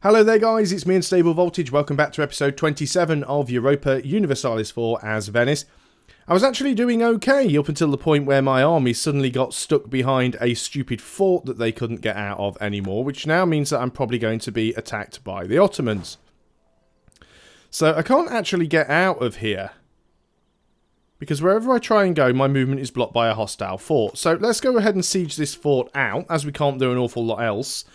Hello there guys, it's me Unstable Voltage. Welcome back to episode 27 of Europa Universalis IV as Venice. I was actually doing okay up until the point where my army suddenly got stuck behind a stupid fort that they couldn't get out of anymore, which now means that I'm probably going to be attacked by the Ottomans. So I can't actually get out of here, because wherever I try and go, my movement is blocked by a hostile fort. So let's go ahead and siege this fort out, as we can't do an awful lot else.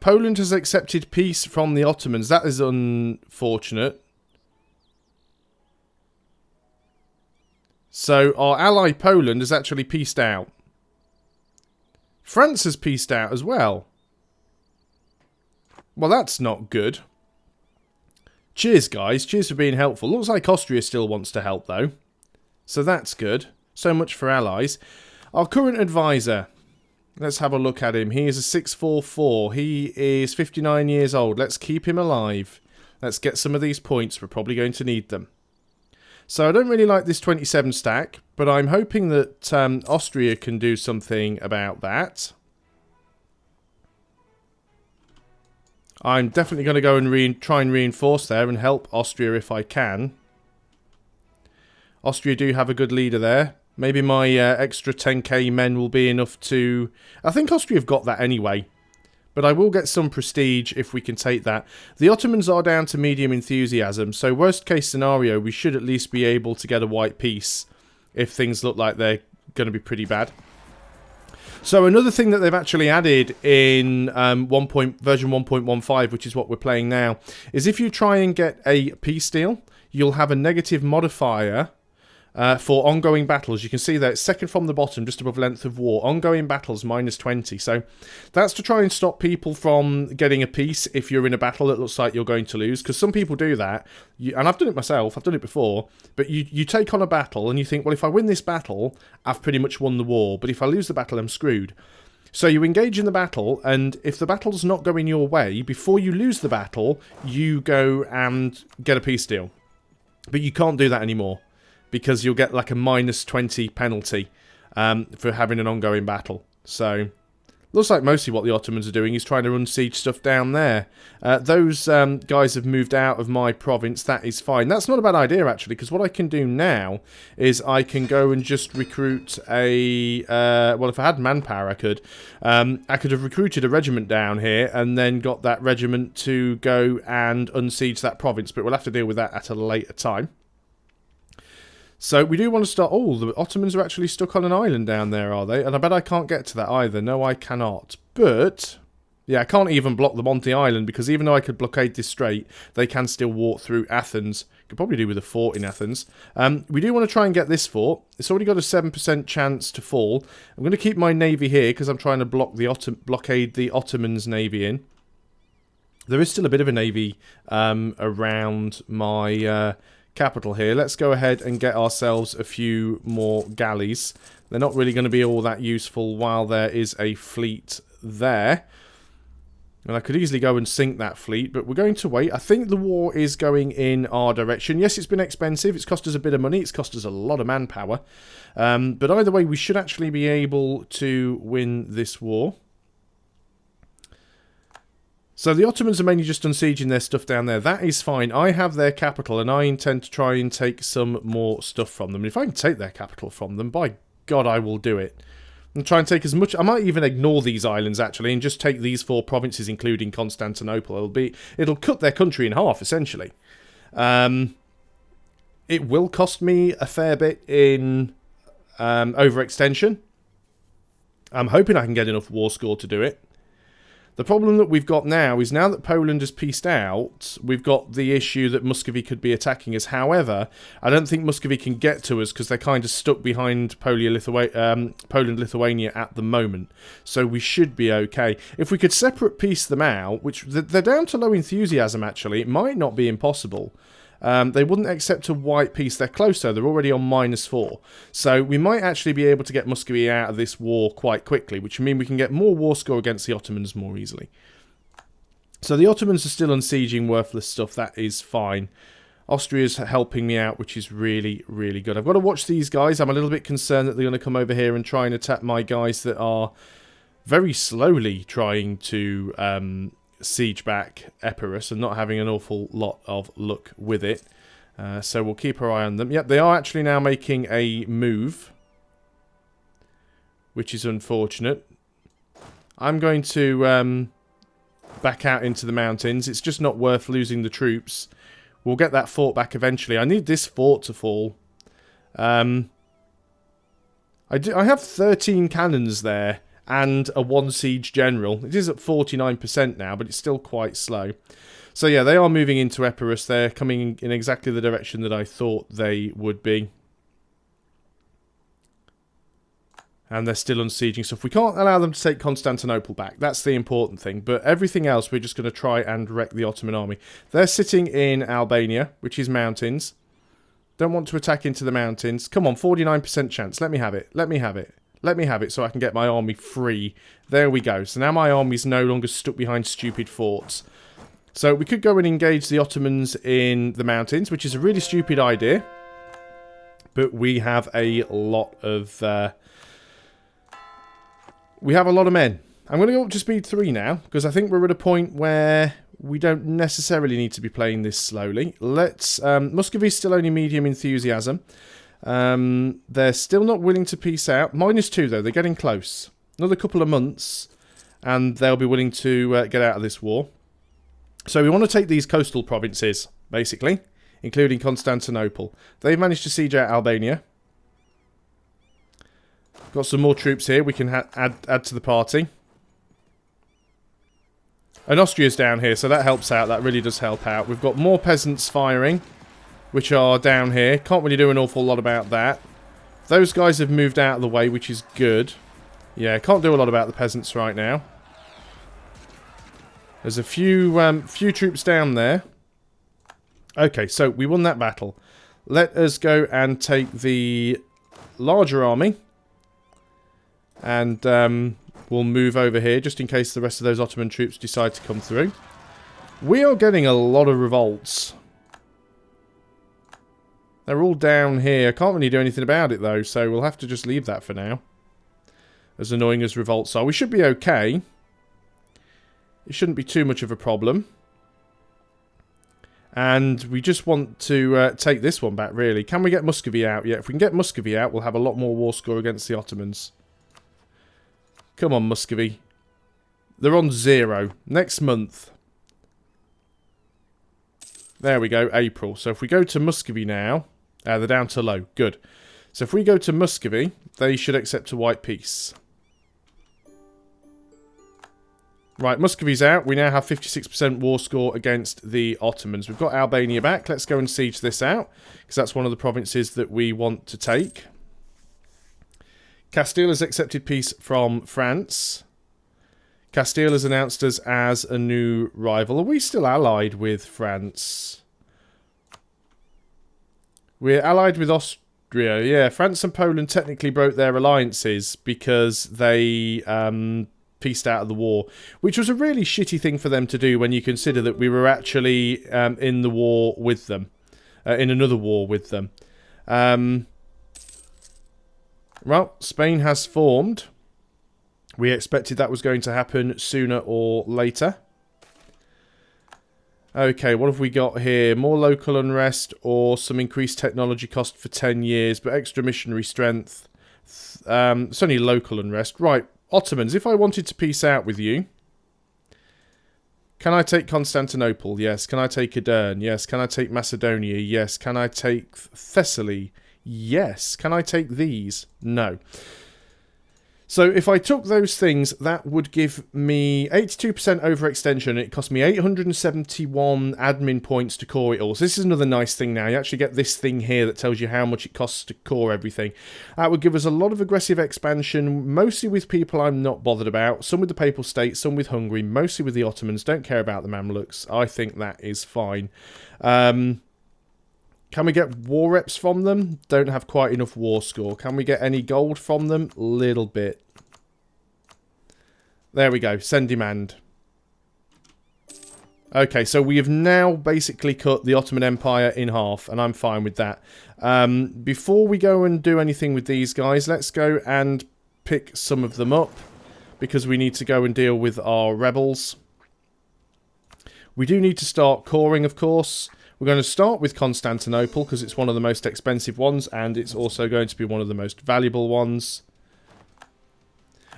Poland has accepted peace from the Ottomans. That is unfortunate. So our ally Poland has actually peaced out. France has peaced out as well. Well, that's not good. Cheers, guys. Cheers for being helpful. Looks like Austria still wants to help, though. So that's good. So much for allies. Our current advisor. Let's have a look at him. He is a 644. He is 59 years old. Let's keep him alive. Let's get some of these points. We're probably going to need them. So I don't really like this 27 stack, but I'm hoping that Austria can do something about that. I'm definitely going to go and try and reinforce there and help Austria if I can. Austria do have a good leader there. Maybe my extra 10k men will be enough to... I think Austria have got that anyway. But I will get some prestige if we can take that. The Ottomans are down to medium enthusiasm. So worst case scenario, we should at least be able to get a white peace. If things look like they're going to be pretty bad. So another thing that they've actually added in version 1.15, which is what we're playing now, is if you try and get a peace deal, you'll have a negative modifier for ongoing battles. You can see that it's second from the bottom, just above length of war. Ongoing battles, -20. So that's to try and stop people from getting a peace if you're in a battle that looks like you're going to lose. Because some people do that. And I've done it myself. I've done it before. But you take on a battle and you think, well, if I win this battle, I've pretty much won the war. But if I lose the battle, I'm screwed. So you engage in the battle, and if the battle's not going your way, before you lose the battle, you go and get a peace deal. But you can't do that anymore, because you'll get like a -20 penalty for having an ongoing battle. So, looks like mostly what the Ottomans are doing is trying to run siege stuff down there. Those guys have moved out of my province. That is fine. That's not a bad idea, actually, because what I can do now is I can go and just recruit a... well, if I had manpower, I could have recruited a regiment down here and then got that regiment to go and unsiege that province. But we'll have to deal with that at a later time. So we do want to start... Oh, the Ottomans are actually stuck on an island down there, are they? And I bet I can't get to that either. No, I cannot. But, yeah, I can't even block them onto the island, because even though I could blockade this strait, they can still walk through Athens. Could probably do with a fort in Athens. We do want to try and get this fort. It's already got a 7% chance to fall. I'm going to keep my navy here, because I'm trying to blockade the Ottomans' navy in. There is still a bit of a navy around my... capital here. Let's go ahead and get ourselves a few more galleys. They're not really going to be all that useful while there is a fleet there. And I could easily go and sink that fleet, but we're going to wait. I think the war is going in our direction. Yes, it's been expensive. It's cost us a bit of money. It's cost us a lot of manpower. But either way, we should actually be able to win this war. So the Ottomans are mainly just unsieging their stuff down there. That is fine. I have their capital, and I intend to try and take some more stuff from them. And if I can take their capital from them, by God, I will do it. And try and take as much... I might even ignore these islands, actually, and just take these 4 provinces, including Constantinople. It'll cut their country in half, essentially. It will cost me a fair bit in overextension. I'm hoping I can get enough war score to do it. The problem that we've got now is, now that Poland has peaced out, we've got the issue that Muscovy could be attacking us. However, I don't think Muscovy can get to us because they're kind of stuck behind Poland-Lithuania at the moment. So we should be okay. If we could separate piece them out, which they're down to low enthusiasm actually, it might not be impossible. They wouldn't accept a white peace. They're closer. They're already on -4. So we might actually be able to get Muscovy out of this war quite quickly, which would mean we can get more war score against the Ottomans more easily. So the Ottomans are still unsieging worthless stuff. That is fine. Austria's helping me out, which is really, really good. I've got to watch these guys. I'm a little bit concerned that they're going to come over here and try and attack my guys that are very slowly trying to siege back Epirus and not having an awful lot of luck with it. So we'll keep our eye on them. Yep, they are actually now making a move, which is unfortunate. I'm going to back out into the mountains. It's just not worth losing the troops. We'll get that fort back eventually. I need this fort to fall. I have 13 cannons there and a 1 siege general. It is at 49% now, but it's still quite slow. So yeah, they are moving into Epirus. They're coming in exactly the direction that I thought they would be. And they're still unsieging stuff. We can't allow them to take Constantinople back. That's the important thing. But everything else, we're just going to try and wreck the Ottoman army. They're sitting in Albania, which is mountains. Don't want to attack into the mountains. Come on, 49% chance. Let me have it. Let me have it. Let me have it so I can get my army free. There we go. So now my army's no longer stuck behind stupid forts. So we could go and engage the Ottomans in the mountains, which is a really stupid idea. But we have a lot of... men. I'm going to go up to speed 3 now, because I think we're at a point where we don't necessarily need to be playing this slowly. Let's... Muscovy's still only medium enthusiasm. They're still not willing to peace out. -2, though. They're getting close. Another couple of months, and they'll be willing to get out of this war. So we want to take these coastal provinces, basically, including Constantinople. They've managed to siege out Albania. Got some more troops here we can add to the party. And Austria's down here, so that helps out. That really does help out. We've got more peasants firing, which are down here. Can't really do an awful lot about that. Those guys have moved out of the way, which is good. Yeah, can't do a lot about the peasants right now. There's a few troops down there. Okay, so we won that battle. Let us go and take the larger army. And we'll move over here, just in case the rest of those Ottoman troops decide to come through. We are getting a lot of revolts. They're all down here. Can't really do anything about it, though, so we'll have to just leave that for now. As annoying as revolts are. We should be okay. It shouldn't be too much of a problem. And we just want to take this one back, really. Can we get Muscovy out? Yeah, if we can get Muscovy out, we'll have a lot more war score against the Ottomans. Come on, Muscovy. They're on 0. Next month. There we go, April. So if we go to Muscovy now... they're down to low. Good. So if we go to Muscovy, they should accept a white peace. Right, Muscovy's out. We now have 56% war score against the Ottomans. We've got Albania back. Let's go and siege this out, because that's one of the provinces that we want to take. Castile has accepted peace from France. Castile has announced us as a new rival. Are we still allied with France? We're allied with Austria. Yeah, France and Poland technically broke their alliances because they... pieced out of the war, which was a really shitty thing for them to do when you consider that we were actually in the war with them, in another war with them. Well, Spain has formed. We expected that was going to happen sooner or later. Okay, what have we got here? More local unrest or some increased technology cost for 10 years, but extra missionary strength. It's only local unrest. Right. Ottomans, if I wanted to peace out with you, can I take Constantinople? Yes. Can I take Edirne? Yes. Can I take Macedonia? Yes. Can I take Thessaly? Yes. Can I take these? No. So if I took those things, that would give me 82% overextension. It cost me 871 admin points to core it all. So this is another nice thing now. You actually get this thing here that tells you how much it costs to core everything. That would give us a lot of aggressive expansion, mostly with people I'm not bothered about. Some with the Papal States, some with Hungary, mostly with the Ottomans. Don't care about the Mamluks. I think that is fine. Can we get war reps from them? Don't have quite enough war score. Can we get any gold from them? Little bit. There we go. Send demand. Okay, so we have now basically cut the Ottoman Empire in half, and I'm fine with that. Before we go and do anything with these guys, let's go and pick some of them up. because we need to go and deal with our rebels. We do need to start coring, of course. We're going to start with Constantinople because it's one of the most expensive ones, and it's also going to be one of the most valuable ones.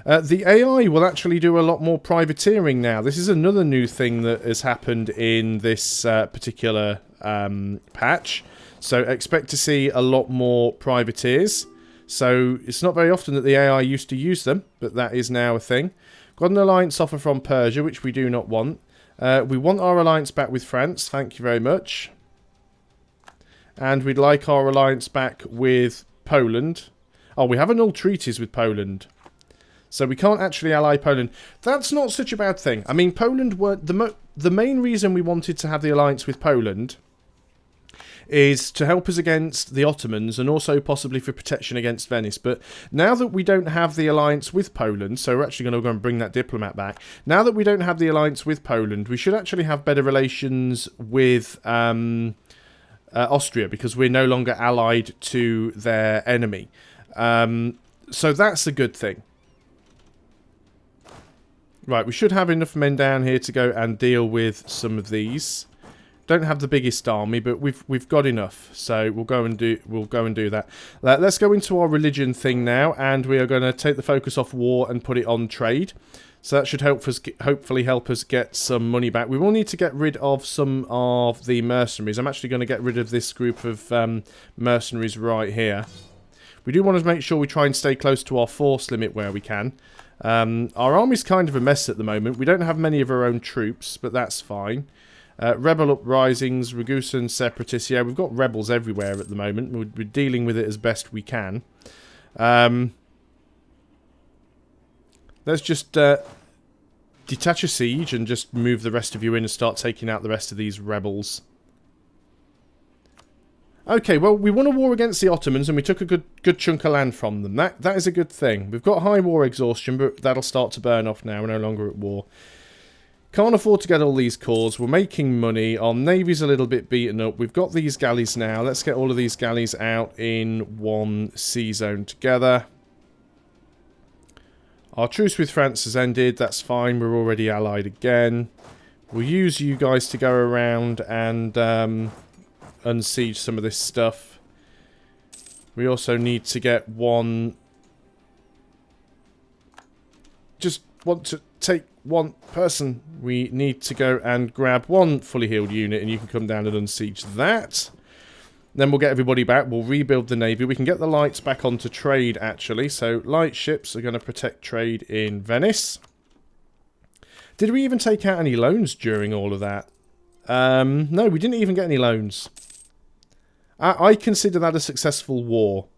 The AI will actually do a lot more privateering now. This is another new thing that has happened in this particular patch. So expect to see a lot more privateers. So it's not very often that the AI used to use them, but that is now a thing. Got an alliance offer from Persia, which we do not want. We want our alliance back with France, thank you very much. And we'd like our alliance back with Poland. Oh, we have annulled treaties with Poland. So we can't actually ally Poland. That's not such a bad thing. I mean, Poland were... The main reason we wanted to have the alliance with Poland is to help us against the Ottomans and also possibly for protection against Venice. But now that we don't have the alliance with Poland, so we're actually going to go and bring that diplomat back. Now that we don't have the alliance with Poland, we should actually have better relations with Austria because we're no longer allied to their enemy. So that's a good thing. Right, we should have enough men down here to go and deal with some of these. Don't have the biggest army, but we've got enough, so we'll go and do that. Let's go into our religion thing now, and we are going to take the focus off war and put it on trade. So that should hopefully help us get some money back. We will need to get rid of some of the mercenaries. I'm actually going to get rid of this group of mercenaries right here. We do want to make sure we try and stay close to our force limit where we can. Our army's kind of a mess at the moment. We don't have many of our own troops, but that's fine. Rebel uprisings, Ragusan, separatists. Yeah, we've got rebels everywhere at the moment. We're dealing with it as best we can. Let's just detach a siege and just move the rest of you in and start taking out the rest of these rebels. Okay, well, we won a war against the Ottomans and we took a good chunk of land from them. That is a good thing. We've got high war exhaustion, but that'll start to burn off now. We're no longer at war. Can't afford to get all these cores. We're making money. Our navy's a little bit beaten up. We've got these galleys now. Let's get all of these galleys out in one sea zone together. Our truce with France has ended. That's fine. We're already allied again. We'll use you guys to go around and unsiege some of this stuff. We also need to get one... Just want to take one person. We need to go and grab one fully healed unit and you can come down and unsiege that. Then we'll get everybody back. We'll rebuild the navy. We can get the lights back onto trade actually. So light ships are going to protect trade in Venice. Did we even take out any loans during all of that? No, we didn't even get any loans. I consider that a successful war.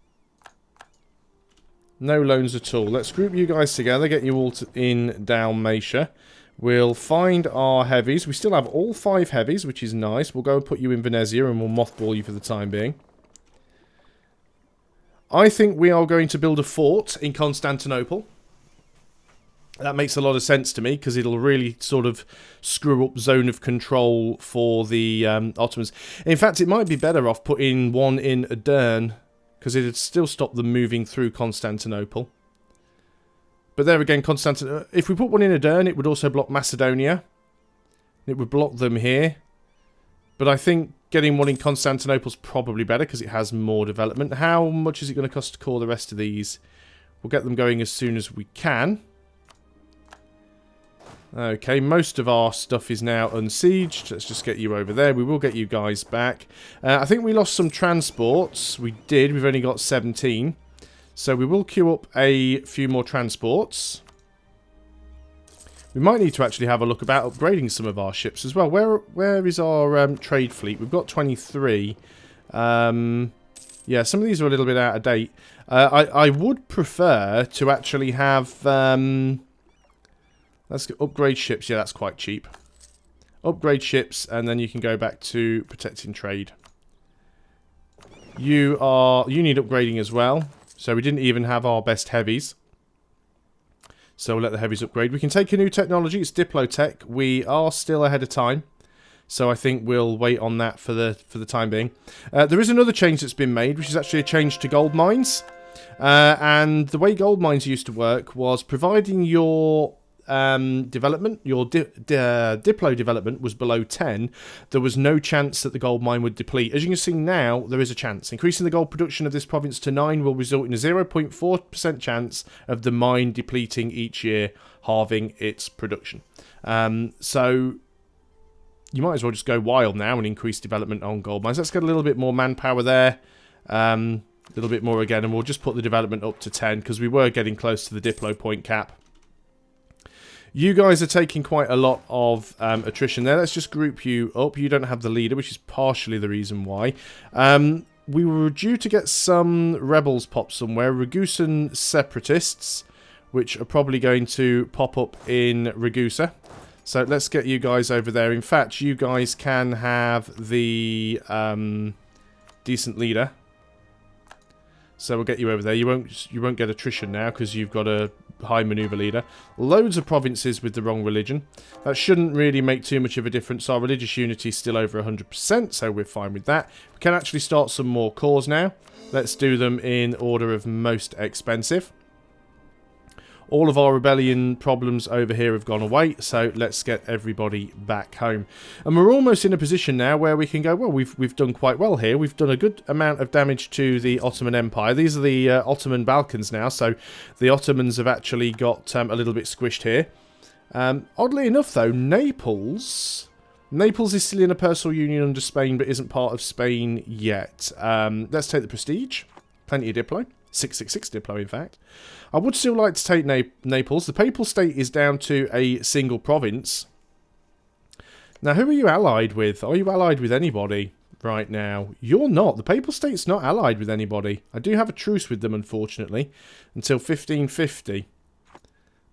No loans at all. Let's group you guys together, get you all in Dalmatia. We'll find our heavies. We still have all 5 heavies, which is nice. We'll go and put you in Venezia and we'll mothball you for the time being. I think we are going to build a fort in Constantinople. That makes a lot of sense to me, because it'll really sort of screw up zone of control for the Ottomans. In fact, it might be better off putting one in Edirne, because it'd still stop them moving through Constantinople. But there again, if we put one in Edirne, it would also block Macedonia. It would block them here. But I think getting one in Constantinople is probably better, because it has more development. How much is it going to cost to core the rest of these? We'll get them going as soon as we can. Okay, most of our stuff is now unsieged. Let's just get you over there. We will get you guys back. I think we lost some transports. We did. We've only got 17. So we will queue up a few more transports. We might need to actually have a look about upgrading some of our ships as well. Where is our trade fleet? We've got 23. Yeah, some of these are a little bit out of date. I would prefer to actually have... let's go upgrade ships. Yeah, that's quite cheap. Upgrade ships, and then you can go back to protecting trade. You need upgrading as well. So we didn't even have our best heavies. So we'll let the heavies upgrade. We can take a new technology. It's Diplotech. We are still ahead of time. So I think we'll wait on that for the time being. There is another change that's been made, which is actually a change to gold mines. And the way gold mines used to work was providing your development, your Diplo development was below 10, there was no chance that the gold mine would deplete. As you can see now, there is a chance. Increasing the gold production of this province to 9 will result in a 0.4% chance of the mine depleting each year, halving its production. So you might as well just go wild now and increase development on gold mines. Let's get a little bit more manpower there. A little bit more again, and we'll just put the development up to 10 because we were getting close to the Diplo point cap. You guys are taking quite a lot of attrition there. Let's just group you up. You don't have the leader, which is partially the reason why. We were due to get some rebels pop somewhere. Ragusan separatists, which are probably going to pop up in Ragusa. So let's get you guys over there. In fact, you guys can have the decent leader. So we'll get you over there. You won't get attrition now because you've got a high maneuver leader. Loads of provinces with the wrong religion. That shouldn't really make too much of a difference. Our religious unity is still over 100%, so we're fine with that. We can actually start some more cores now. Let's do them in order of most expensive. All of our rebellion problems over here have gone away, so let's get everybody back home. And we're almost in a position now where we can go, well, we've done quite well here. We've done a good amount of damage to the Ottoman Empire. These are the Ottoman Balkans now, so the Ottomans have actually got a little bit squished here. Oddly enough, though, Naples is still in a personal union under Spain, but isn't part of Spain yet. Let's take the prestige. Plenty of Diplo. 666 Diplo, in fact. I would still like to take Naples. The Papal State is down to a single province. Now, who are you allied with? Are you allied with anybody right now? You're not. The Papal State's not allied with anybody. I do have a truce with them, unfortunately, until 1550.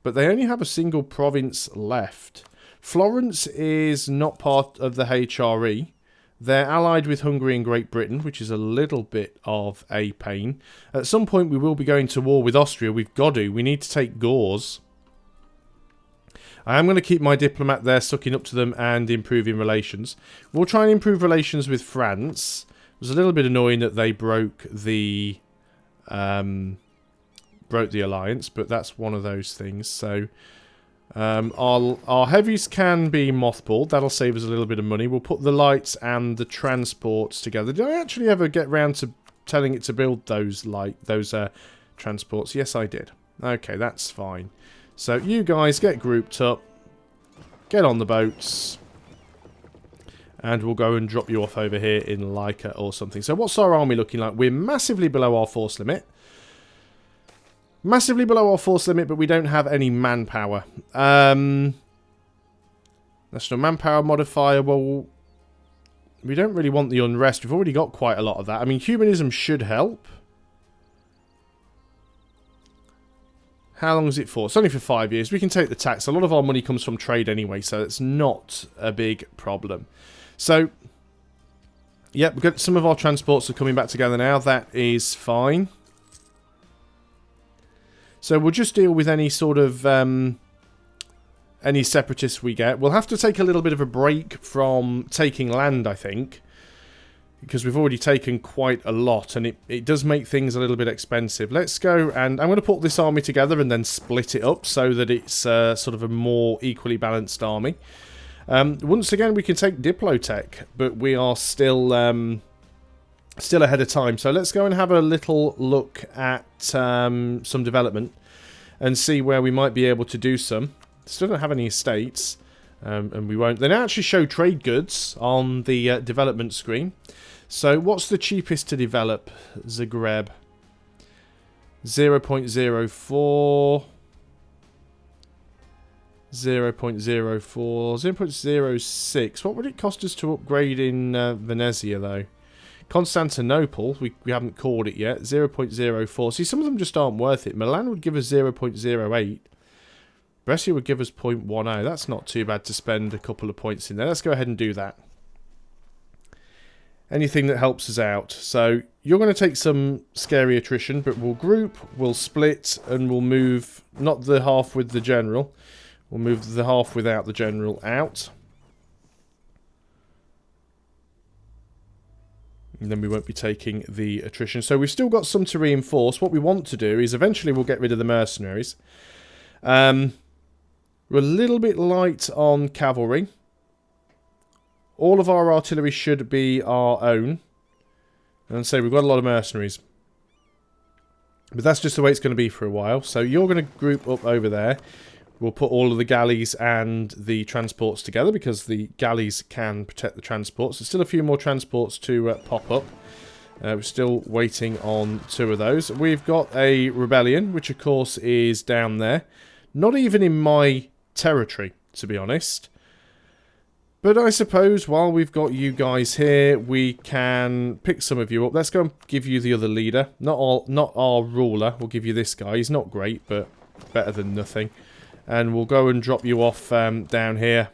But they only have a single province left. Florence is not part of the HRE. They're allied with Hungary and Great Britain, which is a little bit of a pain. At some point, we will be going to war with Austria. We've got to. We need to take Gauls. I am going to keep my diplomat there, sucking up to them and improving relations. We'll try and improve relations with France. It was a little bit annoying that they broke the alliance, but that's one of those things. So our heavies can be mothballed. That'll save us a little bit of money. We'll put the lights and the transports together. Did I actually ever get round to telling it to build those transports? Yes, I did. Okay, that's fine. So you guys get grouped up, get on the boats, and we'll go and drop you off over here in Laika or something. So what's our army looking like? We're massively below our force limit. Massively below our force limit, but we don't have any manpower. National manpower modifier, well, we don't really want the unrest. We've already got quite a lot of that. I mean, humanism should help. How long is it for? It's only for 5 years. We can take the tax. A lot of our money comes from trade anyway, so it's not a big problem. So, yeah, we've got some of our transports are coming back together now. That is fine. So we'll just deal with any sort of any separatists we get. We'll have to take a little bit of a break from taking land, I think, because we've already taken quite a lot, and it does make things a little bit expensive. Let's go, and I'm going to put this army together and then split it up so that it's sort of a more equally balanced army. Once again, we can take Diplotech, but we are still ahead of time. So let's go and have a little look at some development and see where we might be able to do some. Still don't have any estates, and we won't. They now actually show trade goods on the development screen. So what's the cheapest to develop? Zagreb. 0.04. 0.04. 0.06. What would it cost us to upgrade in Venezia, though? Constantinople, we haven't called it yet, 0.04. See, some of them just aren't worth it. Milan would give us 0.08. Brescia would give us 0.10. That's not too bad to spend a couple of points in there. Let's go ahead and do that. Anything that helps us out. So, you're going to take some scary attrition, but we'll group, we'll split, and we'll move, not the half with the general, we'll move the half without the general out. And then we won't be taking the attrition. So we've still got some to reinforce. What we want to do is eventually we'll get rid of the mercenaries. We're a little bit light on cavalry. All of our artillery should be our own. And so we've got a lot of mercenaries. But that's just the way it's going to be for a while. So you're going to group up over there. We'll put all of the galleys and the transports together because the galleys can protect the transports. There's still a few more transports to pop up. We're still waiting on 2 of those. We've got a rebellion, which of course is down there. Not even in my territory, to be honest. But I suppose while we've got you guys here, we can pick some of you up. Let's go and give you the other leader. Not our ruler. We'll give you this guy. He's not great, but better than nothing. And we'll go and drop you off down here.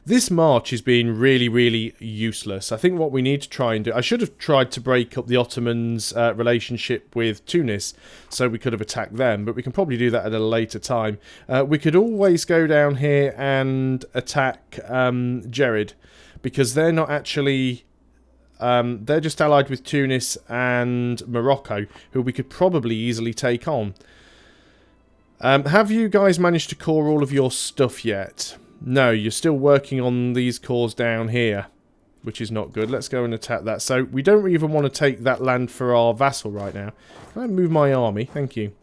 This march has been really, really useless. I think what we need to try and do... I should have tried to break up the Ottomans' relationship with Tunis, so we could have attacked them, but we can probably do that at a later time. We could always go down here and attack Jerid, because they're not actually... they're just allied with Tunis and Morocco, who we could probably easily take on. Have you guys managed to core all of your stuff yet? No, you're still working on these cores down here, which is not good. Let's go and attack that. So we don't even want to take that land for our vassal right now. Can I move my army? Thank you.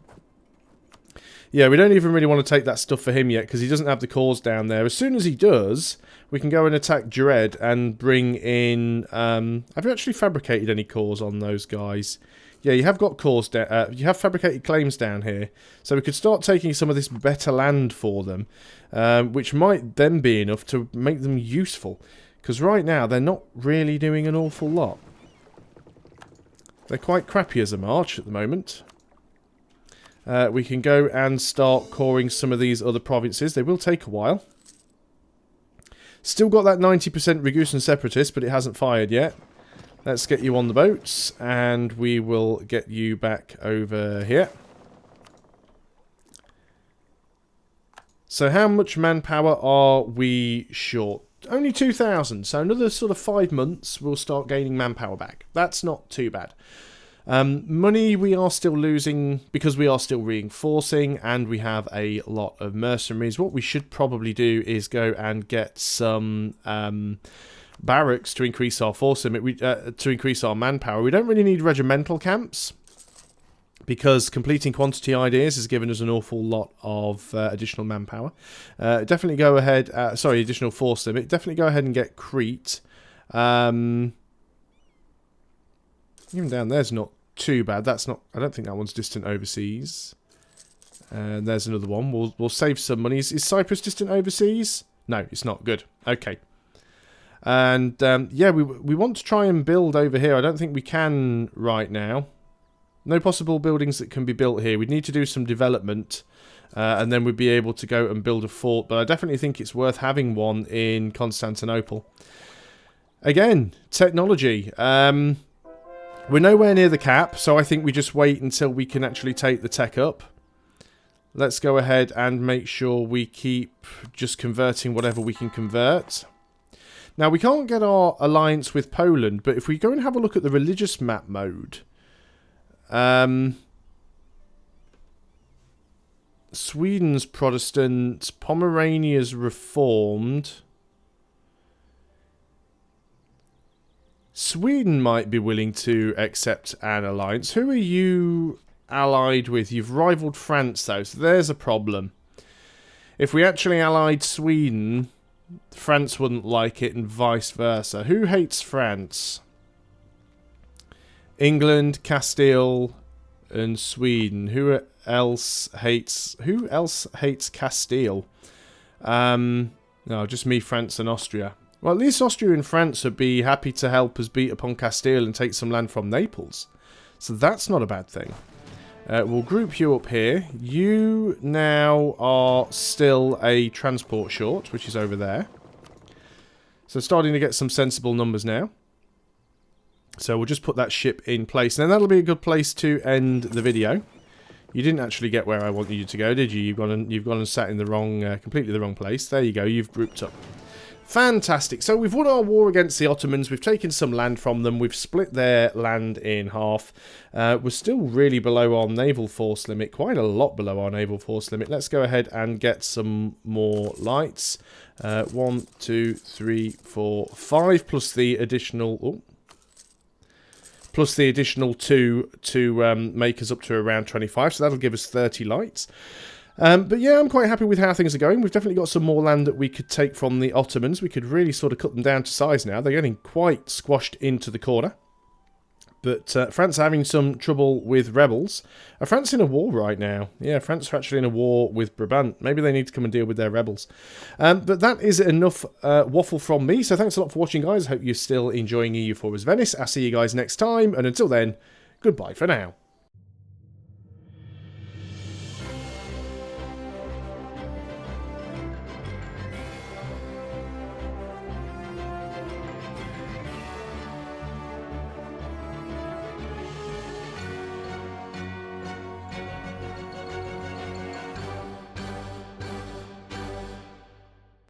Yeah, we don't even really want to take that stuff for him yet because he doesn't have the cores down there. As soon as he does, we can go and attack Jered and bring in... have you actually fabricated any cores on those guys? Yeah, you have got cores down. You have fabricated claims down here, so we could start taking some of this better land for them, which might then be enough to make them useful. Because right now they're not really doing an awful lot. They're quite crappy as a march at the moment. We can go and start coring some of these other provinces. They will take a while. Still got that 90% Ragusan separatist, but it hasn't fired yet. Let's get you on the boats, and we will get you back over here. So how much manpower are we short? Only 2,000, so another sort of 5 months we'll start gaining manpower back. That's not too bad. Money we are still losing because we are still reinforcing, and we have a lot of mercenaries. What we should probably do is go and get some... barracks to increase our force limit, to increase our manpower. We don't really need regimental camps because completing quantity ideas has given us an awful lot of additional manpower. Definitely go ahead, additional force limit. Definitely go ahead and get Crete. Even down there's not too bad. That's not. I don't think that one's distant overseas. And there's another one. We'll save some money. Is Cyprus distant overseas? No, it's not. Good. Okay. And, yeah, we want to try and build over here. I don't think we can right now. No possible buildings that can be built here. We'd need to do some development, and then we'd be able to go and build a fort. But I definitely think it's worth having one in Constantinople. Again, technology. We're nowhere near the cap, so I think we just wait until we can actually take the tech up. Let's go ahead and make sure we keep just converting whatever we can convert. Now, we can't get our alliance with Poland, but if we go and have a look at the religious map mode... Sweden's Protestant, Pomerania's Reformed... Sweden might be willing to accept an alliance. Who are you allied with? You've rivaled France, though, so there's a problem. If we actually allied Sweden... France wouldn't like it, and vice versa. Who hates France? England, Castile, and Sweden. Who else hates Castile? No, just me, France, and Austria. Well, at least Austria and France would be happy to help us beat upon Castile and take some land from Naples. So that's not a bad thing. We'll group you up here. You now are still a transport short, which is over there. So starting to get some sensible numbers now. So we'll just put that ship in place. And then that'll be a good place to end the video. You didn't actually get where I wanted you to go, did you? You've gone and sat in the wrong, completely the wrong place. There you go. You've grouped up. Fantastic. So we've won our war against the Ottomans. We've taken some land from them. We've split their land in half. We're still really below our naval force limit. Quite a lot below our naval force limit. Let's go ahead and get some more lights. 1, 2, 3, 4, 5 plus the additional... Oh, plus the additional 2 to make us up to around 25. So that'll give us 30 lights. But yeah, I'm quite happy with how things are going. We've definitely got some more land that we could take from the Ottomans. We could really sort of cut them down to size now. They're getting quite squashed into the corner. But France are having some trouble with rebels. Are France in a war right now? Yeah, France are actually in a war with Brabant. Maybe they need to come and deal with their rebels. But that is enough waffle from me. So thanks a lot for watching, guys. I hope you're still enjoying EU4 as Venice. I'll see you guys next time. And until then, goodbye for now.